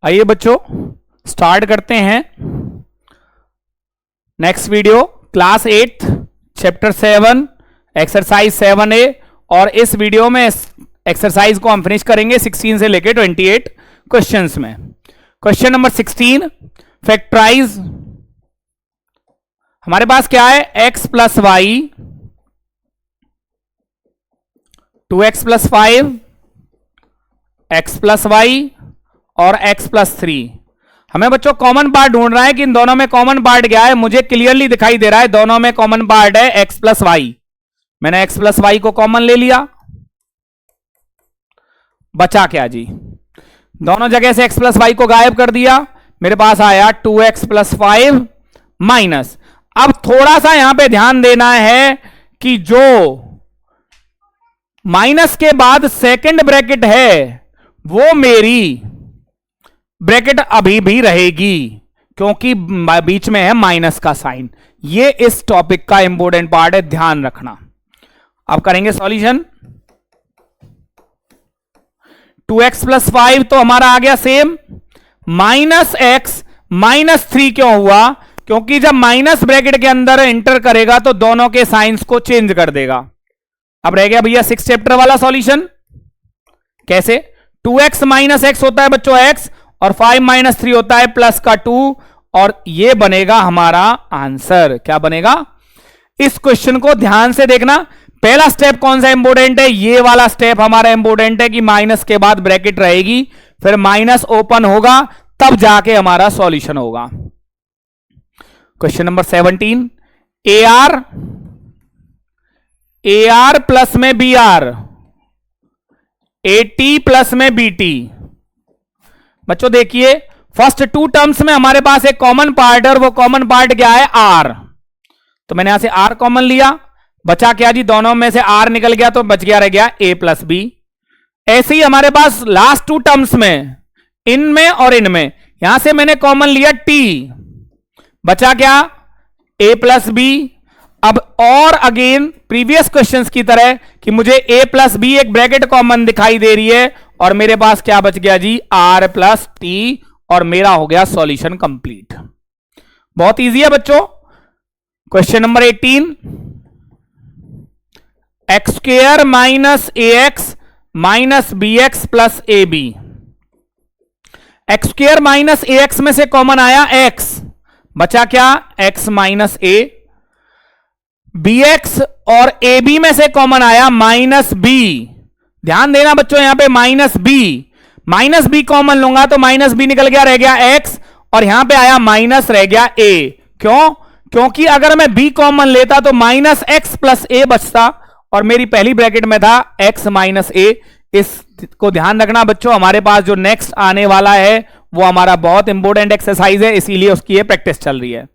आइए बच्चों स्टार्ट करते हैं next video class 8 chapter 7 exercise 7A। और इस वीडियो में एक्सरसाइज को हम फिनिश करेंगे 16 से लेकर 28 क्वेश्चंस में। Question number 16 factorize. हमारे पास क्या है, x plus Y 2x plus 5 x plus Y और x प्लस 3। हमें बच्चों कॉमन पार्ट ढूंढना है कि इन दोनों में कॉमन पार्ट क्या है। मुझे क्लियरली दिखाई दे रहा है दोनों में कॉमन पार्ट है x प्लस वाई। मैंने x प्लस वाई को कॉमन ले लिया, बचा क्या जी, दोनों जगह से x प्लस वाई को गायब कर दिया। मेरे पास आया 2x प्लस 5 माइनस। अब थोड़ा सा यहां पे ध्यान देना है कि जो माइनस के बाद सेकंड ब्रैकेट है वो मेरी ब्रैकेट अभी भी रहेगी क्योंकि बीच में है माइनस का साइन। ये इस टॉपिक का इंपॉर्टेंट पार्ट है, ध्यान रखना। अब करेंगे सॉल्यूशन। 2x प्लस 5 तो हमारा आ गया सेम, माइनस एक्स माइनस 3 क्यों हुआ, क्योंकि जब माइनस ब्रैकेट के अंदर एंटर करेगा तो दोनों के साइंस को चेंज कर देगा। अब रह गया भैया 6 चैप्टर वाला सॉल्यूशन। कैसे, 2x माइनस एक्स होता है बच्चों x, और 5 माइनस 3 होता है प्लस का 2, और ये बनेगा हमारा आंसर। क्या बनेगा, इस क्वेश्चन को ध्यान से देखना। पहला स्टेप कौन सा इंपॉर्टेंट है, ये वाला स्टेप हमारा इंपॉर्टेंट है कि माइनस के बाद ब्रैकेट रहेगी, फिर माइनस ओपन होगा, तब जाके हमारा सॉल्यूशन होगा। क्वेश्चन नंबर 17 AR प्लस में BR, AT प्लस में BT। बच्चों देखिए फर्स्ट 2 टर्म्स में हमारे पास एक कॉमन पार्ट है और वो कॉमन पार्ट क्या है, R। तो मैंने यहां से R कॉमन लिया, बचा क्या जी, दोनों में से R निकल गया तो बच गया, रह गया A प्लस B। ऐसे ही हमारे पास लास्ट 2 टर्म्स में, इनमें और इनमें, यहां से मैंने कॉमन लिया T, बचा क्या, A प्लस B। अब और अगेन प्रीवियस क्वेश्चंस की तरह कि मुझे A प्लस B एक ब्रैकेट कॉमन दिखाई दे रही है और मेरे पास क्या बच गया जी, R प्लस T, और मेरा हो गया सॉल्यूशन कंप्लीट। बहुत इजी है बच्चों। Question number 18 x square minus AX minus BX plus AB। X square minus AX में से कॉमन आया X, बचा क्या, X माइनस A। BX और AB में से कॉमन आया माइनस B। ध्यान देना बच्चों यहां पे माइनस B कॉमन लूंगा तो माइनस B निकल गया, रह गया X, और यहां पे आया माइनस, रह गया A। क्यों, क्योंकि अगर मैं B कॉमन लेता तो माइनस X प्लस A बचता और मेरी पहली ब्रैकेट में था X माइनस A। इसको ध्यान रखना बच्चों। हमारे पास जो नेक्स्ट आने वाला है वो हमारा बहुत इंपॉर्टेंट एक्सरसाइज है, इसीलिए उसकी ये प्रैक्टिस चल रही है।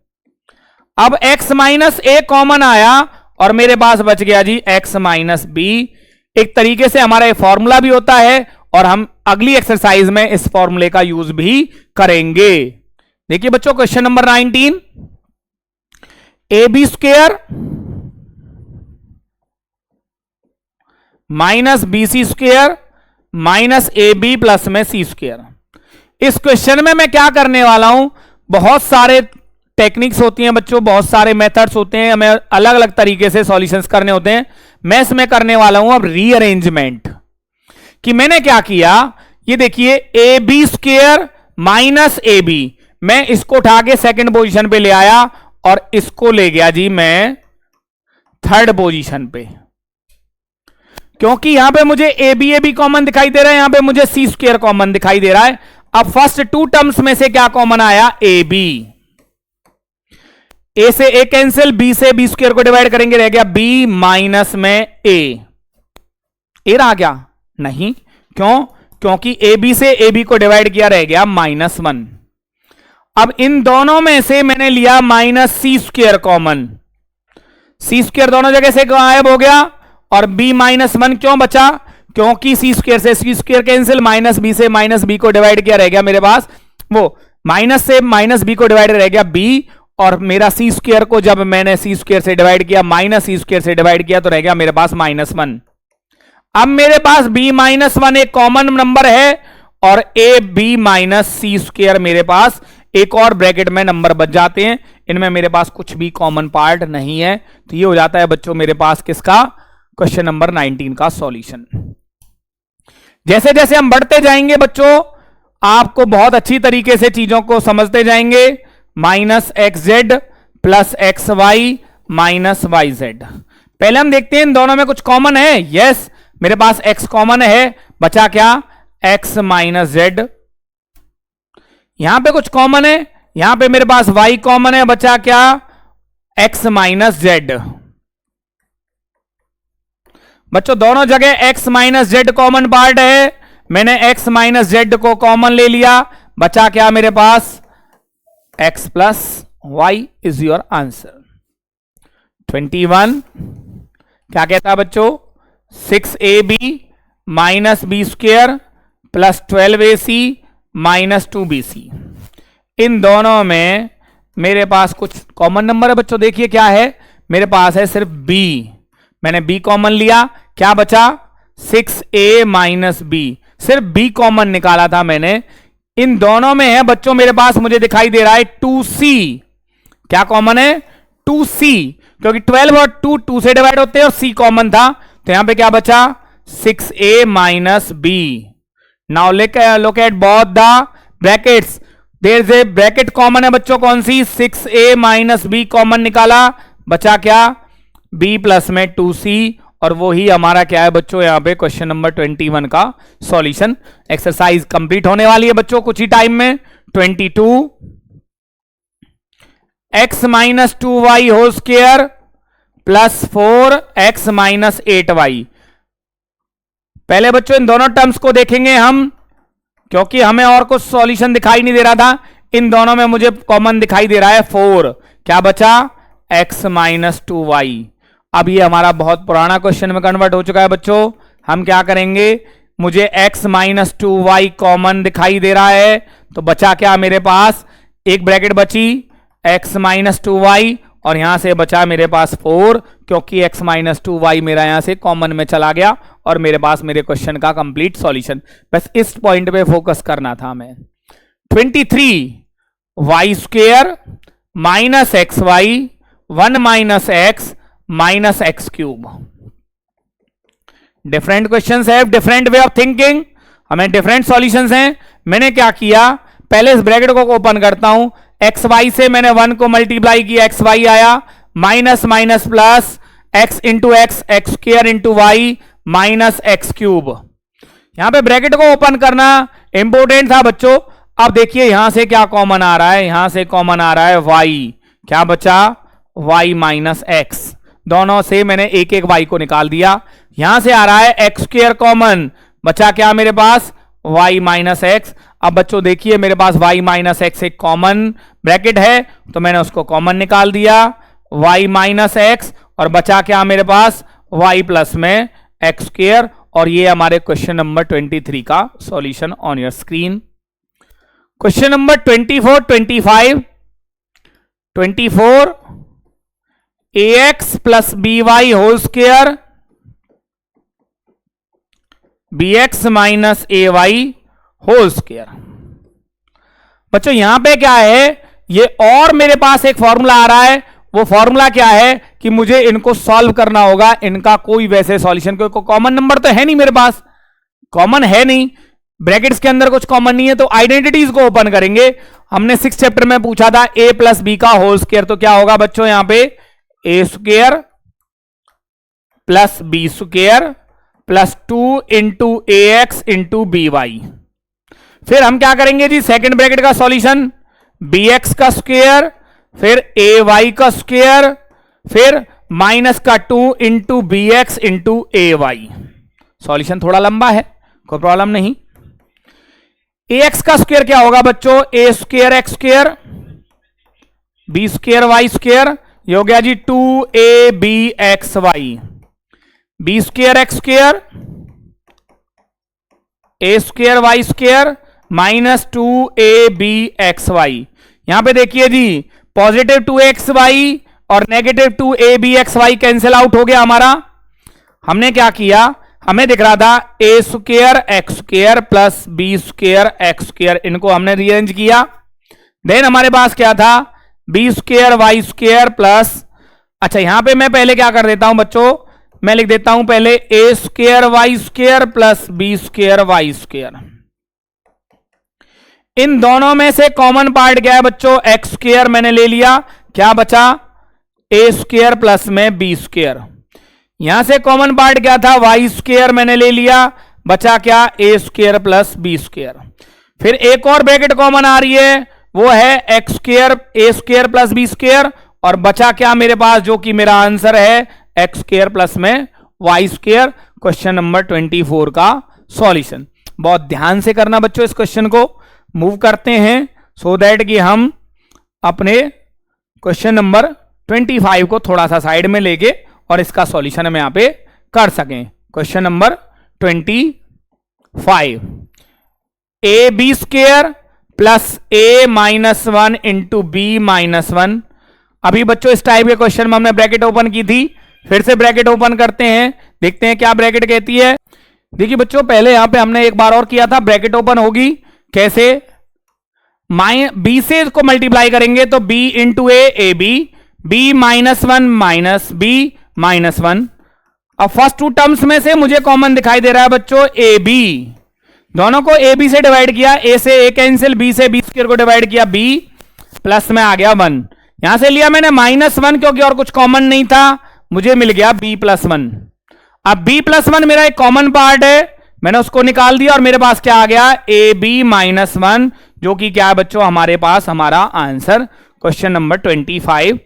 अब x माइनस A कॉमन आया और मेरे पास बच गया जी x माइनस B। एक तरीके से हमारा ये फॉर्मूला भी होता है और हम अगली एक्सरसाइज में इस फॉर्मूले का यूज भी करेंगे। देखिए बच्चों question number 19 AB square minus BC square minus AB plus में C स्क्वायर। इस क्वेश्चन में मैं क्या करने वाला हूं, बहुत सारे टेक्निक्स होती हैं बच्चों, बहुत सारे मेथड्स होते हैं, हमें अलग अलग तरीके से सॉल्यूशंस करने होते हैं। मैं इसमें करने वाला हूं अब रीअरेंजमेंट। कि मैंने क्या किया, ये देखिए AB स्क्वायर माइनस AB, मैं इसको उठा के सेकंड पोजीशन पे ले आया और इसको ले गया जी मैं थर्ड पोजीशन पे, क्योंकि यहां पे मुझे AB कॉमन दिखाई दे रहा है, यहां पे मुझे C स्क्वायर कॉमन दिखाई दे रहा है। अब फर्स्ट 2 टर्म्स में से क्या कॉमन आया, AB। A से A कैंसिल, B से B स्क्वायर को डिवाइड करेंगे, रह गया B माइनस में A। A रहा क्या, नहीं, क्यों, क्योंकि AB से AB को डिवाइड किया, रह गया -1। अब इन दोनों में से मैंने लिया minus C square common, C square दोनों जगह से गायब हो गया और B -1 क्यों बचा, क्योंकि C स्क्वायर से C square cancel, minus B से माइनस B को डिवाइड किया, रह गया मेरे पास वो माइनस से माइनस B को डिवाइड, रह गया B, और मेरा C स्क्वायर को जब मैंने C स्क्वायर से डिवाइड किया, माइनस C स्क्वायर से डिवाइड किया, तो रह गया मेरे पास -1। अब मेरे पास B -1 एक कॉमन नंबर है और A B minus C square मेरे पास एक और ब्रैकेट में नंबर बच जाते हैं। इनमें मेरे पास कुछ भी कॉमन पार्ट नहीं है, तो ये हो जाता है बच्चों मेरे पास किसका, क्वेश्चन नंबर 19 का सॉल्यूशन। जैसे जैसे हम बढ़ते जाएंगे बच्चों, आपको बहुत अच्छी तरीके से चीजों को समझते जाएंगे। Minus X Z plus X Y minus Y Z. पहले हम देखते हैं इन दोनों में कुछ कॉमन है। यस, मेरे पास x कॉमन है, बचा क्या, x माइनस जेड। यहां पे कुछ कॉमन है, यहां पे मेरे पास y कॉमन है, बचा क्या, x माइनस जेड। बच्चों दोनों जगह x minus z common part है, मैंने x माइनस जेड को कॉमन ले लिया, बचा क्या मेरे पास, x plus y is your answer. 21 क्या कहता है बच्चों, 6ab minus b square plus 12ac minus 2bc। इन दोनों में मेरे पास कुछ कॉमन नंबर है बच्चों। देखिए क्या है, मेरे पास है सिर्फ b, मैंने b कॉमन लिया, क्या बचा, 6a माइनस b, सिर्फ b कॉमन निकाला था मैंने। इन दोनों में है बच्चों मेरे पास, मुझे दिखाई दे रहा है 2c। क्या कॉमन है, 2c, क्योंकि 12 और 2 से डिवाइड होते हैं और c कॉमन था, तो यहां पे क्या बचा, 6a minus b। Now look at both the brackets, there is a bracket common है बच्चों, कौन सी, 6a माइनस b कॉमन निकाला, बचा क्या, b प्लस में 2c, और वो ही हमारा क्या है बच्चों यहां पे क्वेश्चन नंबर 21 का सॉल्यूशन। एक्सरसाइज कंप्लीट होने वाली है बच्चों कुछ ही टाइम में। 22 x minus 2y whole square plus 4x minus 8y। पहले बच्चों इन दोनों टर्म्स को देखेंगे हम, क्योंकि हमें और कुछ सॉल्यूशन दिखाई नहीं दे रहा था। इन दोनों में मुझे कॉमन दिखाई दे रहा है 4, क्या बचा, x माइनस 2y। अब ये हमारा बहुत पुराना क्वेश्चन में कन्वर्ट हो चुका है बच्चों। हम क्या करेंगे, मुझे x माइनस 2y कॉमन दिखाई दे रहा है, तो बचा क्या मेरे पास, एक ब्रैकेट बची x माइनस 2y, और यहां से बचा मेरे पास 4, क्योंकि x माइनस 2y मेरा यहां से कॉमन में चला गया, और मेरे पास मेरे क्वेश्चन का कंप्लीट सॉल्यूशन। बस इस पॉइंट पे फोकस करना था हमें। 23 y square minus x y 1 minus x minus x cube. Different questions है, डिफरेंट वे ऑफ थिंकिंग, हमें डिफरेंट सॉल्यूशंस हैं। मैंने क्या किया, पहले इस ब्रैकेट को ओपन करता हूं, एक्स वाई से मैंने 1 को मल्टीप्लाई किया, एक्स वाई आया, minus minus plus x into x, x square into y minus x cube. यहां पे ब्रैकेट को ओपन करना इंपॉर्टेंट था बच्चों। अब देखिए यहां से क्या कॉमन आ रहा है, यहां से कॉमन आ रहा है वाई, क्या बचा, वाई माइनस एक्स। दोनों से मैंने एक एक वाई को निकाल दिया। यहां से आ रहा है एक्स स्क्वायर कॉमन, बचा क्या मेरे पास, वाई माइनस एक्स। अब बच्चों देखिए मेरे पास y माइनस एक्स एक कॉमन ब्रैकेट है, तो मैंने उसको कॉमन निकाल दिया, y माइनस एक्स, और बचा क्या मेरे पास, y प्लस में एक्स स्क्वायर। और ये हमारे क्वेश्चन नंबर 23 का solution on your screen. Question number 24, 25, 24 ax plus by whole square bx minus ay whole square. बच्चों यहां पे क्या है, ये और मेरे पास एक फॉर्मूला आ रहा है। वो फॉर्मूला क्या है कि मुझे इनको सॉल्व करना होगा, इनका कोई वैसे सॉल्यूशन, कोई कॉमन नंबर तो है नहीं मेरे पास, कॉमन है नहीं, ब्रैकेट्स के अंदर कुछ कॉमन नहीं है, तो आइडेंटिटीज को ओपन करेंगे। हमने 6 चैप्टर में पूछा था a प्लस बी का होल स्क्वायर, तो क्या होगा बच्चों यहां पे a square plus B square plus 2 into a x into b y. फिर हम क्या करेंगे जी, सेकंड ब्रैकेट का सॉल्यूशन, बी एक्स का स्क्वायर, फिर ए वाई का स्क्वायर, फिर माइनस का 2 into b x into a y. Solution थोड़ा लंबा है, कोई प्रॉब्लम नहीं। ए एक्स का स्क्वायर क्या होगा बच्चों, A square X square, B square Y square, ये हो गया जी 2 B X Y, B square X square, ए square Y square minus 2ab X Y. यहां पे देखिए जी पॉजिटिव 2xy और negative 2ab X Y cancel out हो गया हमारा। हमने क्या किया, हमें दिख रहा था A square X square plus B square X square, इनको हमने रीअरेंज किया। देन हमारे पास क्या था, B square Y square plus, अच्छा यहां पे मैं पहले क्या कर देता हूं बच्चों, मैं लिख देता हूं पहले A square Y square plus B square Y square. इन दोनों में से कॉमन पार्ट क्या है बच्चों, एक्स स्क्वायर मैंने ले लिया, क्या बचा ए स्क्वायर प्लस में बी स्क्वायर। यहां से कॉमन पार्ट क्या था, वाई स्क्वायर मैंने ले लिया, बचा क्या ए स्क्वायर प्लस बी स्क्वायर। फिर एक और ब्रैकेट कॉमन आ रही है, वो है एक्स स्क्वायर ए स्क्वायर प्लस बी स्क्वायर, और बचा क्या मेरे पास, जो कि मेरा आंसर है एक्स स्क्वायर प्लस में वाई स्क्वायर। क्वेश्चन नंबर 24 का सॉल्यूशन। बहुत ध्यान से करना बच्चों, इस क्वेश्चन को मूव करते हैं सो दैट कि हम अपने क्वेश्चन नंबर 25 को थोड़ा सा साइड में लेके और इसका सॉल्यूशन हम यहां पे कर सकें। Question number 25, a b square plus a minus 1 into b minus 1। अभी बच्चों इस टाइप के क्वेश्चन में हमने ब्रैकेट ओपन की थी, फिर से ब्रैकेट ओपन करते हैं, देखते हैं क्या ब्रैकेट कहती है। देखिए बच्चों पहले यहां पे हमने एक बार और किया था, ब्रैकेट ओपन होगी कैसे, बी से इसको मल्टीप्लाई करेंगे तो b into a b, b minus 1 minus b minus 1। अब फर्स्ट टू टर्म्स में से मुझे कॉमन दिखाई दे रहा है बच्चों ए बी, दोनों को ए बी से डिवाइड किया, ए से ए कैंसिल, बी से बी स्क्वायर को डिवाइड किया, बी प्लस में आ गया 1। यहां से लिया मैंने -1 क्योंकि और कुछ कॉमन नहीं था, मुझे मिल गया b प्लस 1। अब b प्लस 1 मेरा एक कॉमन पार्ट है, मैंने उसको निकाल दिया और मेरे पास क्या आ गया ए बी माइनस 1, जो कि क्या है बच्चों हमारे पास हमारा answer question number 25।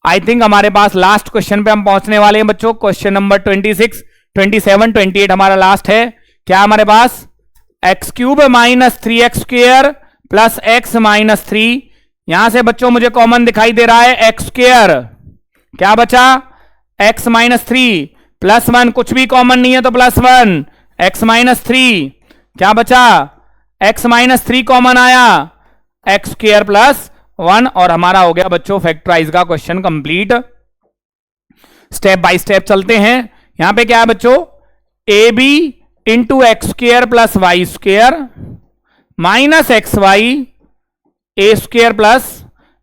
I think हमारे पास लास्ट क्वेश्चन पे हम पहुंचने वाले हैं बच्चों, क्वेश्चन नंबर 26, 27, 28 हमारा लास्ट है। क्या हमारे पास X cube minus 3x square plus X minus 3। यहां से बच्चों मुझे कॉमन दिखाई दे रहा है एक्स स्क्वायर, क्या बचा एक्स माइनस 3 प्लस 1, कुछ भी कॉमन नहीं है तो प्लस 1, एक्स माइनस 3 क्या बचा एक्स माइनस 3 कॉमन आया, एक्स स्क्वायर प्लस 1, और हमारा हो गया बच्चों फैक्टराइज का question complete. Step by step चलते हैं। यहां पे क्या है बच्चों, a b into x square plus y square minus x y a square plus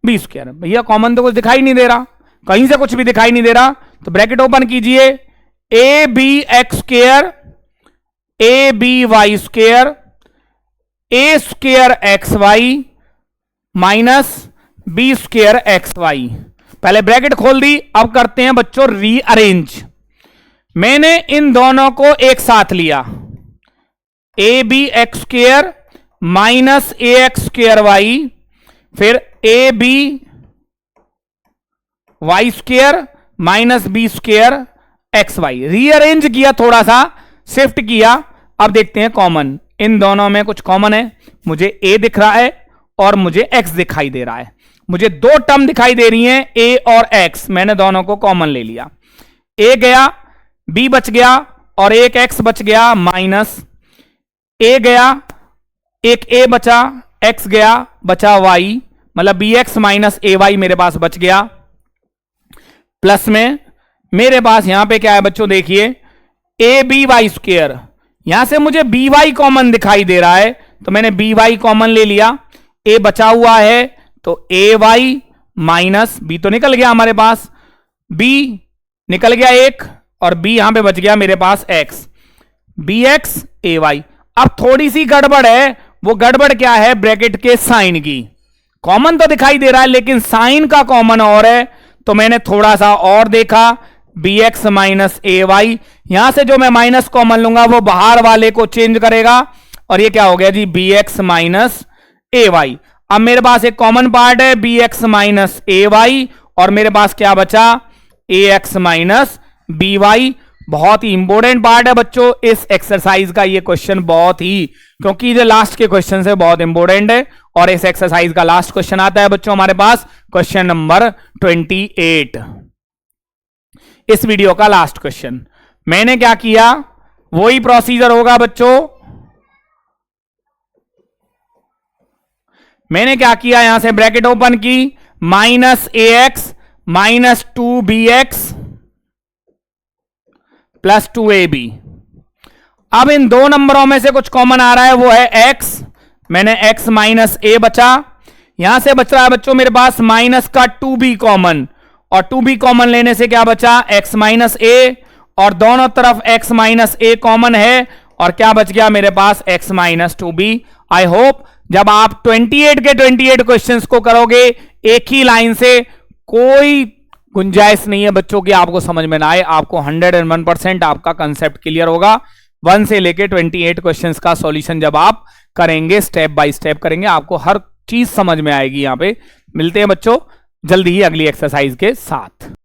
B square. भैया कॉमन तो कुछ दिखाई नहीं दे रहा, कहीं से कुछ भी दिखाई नहीं दे रहा, तो ब्रैकेट ओपन कीजिए, a B x square a B Y square A square x Y minus B square x y. पहले ब्रैकेट खोल दी, अब करते हैं बच्चों रीअरेंज। मैंने इन दोनों को एक साथ लिया, A B x square minus A X square Y, फिर A B Y square minus B square x Y. Rearrange किया, थोड़ा सा शिफ्ट किया। अब देखते हैं कॉमन, इन दोनों में कुछ कॉमन है, मुझे ए दिख रहा है और मुझे एक्स दिखाई दे रहा है, मुझे दो टर्म दिखाई दे रही हैं ए और एक्स, मैंने दोनों को कॉमन ले लिया, ए गया बी बच गया और एक एक्स बच गया, माइनस ए गया एक ए बचा, एक्स गया बचा वाई, मतलब बी एक्स माइनस ए वाई मेरे पास बच गया, प्लस में मेरे पास यहां पे क्या है बच्चों देखिए ए बी वाई स्क्वायर, यहां से मुझे बी वाई कॉमन दिखाई दे रहा है तो मैंने बी वाई कॉमन ले लिया, ए बचा हुआ है तो ए वाई माइनस बी तो निकल गया हमारे पास, बी निकल गया एक और बी यहां पे बच गया मेरे पास एक्स, बी एक्स ए वाई। अब थोड़ी सी गड़बड़ है, वो गड़बड़ क्या है ब्रैकेट के साइन की, कॉमन तो दिखाई दे रहा है लेकिन साइन का कॉमन और है, तो मैंने थोड़ा सा और देखा बी एक्स माइनस ए वाई, यहां से जो मैं माइनस कॉमन लूंगा वो बाहर वाले को चेंज करेगा और ये क्या हो गया जी बी एक्स माइनस ए वाई। अब मेरे पास एक कॉमन पार्ट है बी एक्स माइनस ए वाई और मेरे पास क्या बचा ए एक्स माइनस बी वाई। बहुत ही इंपॉर्टेंट पार्ट है बच्चों इस एक्सरसाइज का ये क्वेश्चन, बहुत ही, क्योंकि जो लास्ट के क्वेश्चन है बहुत इंपॉर्टेंट है और इस एक्सरसाइज का लास्ट क्वेश्चन आता है बच्चों हमारे पास क्वेश्चन नंबर 28, इस वीडियो का लास्ट क्वेश्चन। मैंने क्या किया वही प्रोसीजर होगा बच्चों, मैंने क्या किया यहां से ब्रैकेट ओपन की, minus A x minus 2 B x plus 2 a b, अब इन दो नंबरों में से कुछ कॉमन आ रहा है, वो है x। मैंने x माइनस ए बचा। यहां से बच रहा है बच्चों मेरे पास माइनस का 2b कॉमन, और 2b कॉमन लेने से क्या बचा, x माइनस ए, और दोनों तरफ x माइनस ए कॉमन है, और क्या बच गया मेरे पास, x minus 2b। I hope जब आप 28 के 28 क्वेश्चंस को करोगे एक ही लाइन से, कोई गुंजाइश नहीं है बच्चों की आपको समझ में ना आए। आपको 101% आपका कंसेप्ट क्लियर होगा। 1 से लेके 28 क्वेश्चंस का सॉल्यूशन जब आप करेंगे, स्टेप बाय स्टेप करेंगे, आपको हर चीज समझ में आएगी। यहां पे मिलते हैं बच्चों जल्दी ही अगली एक्सरसाइज के साथ।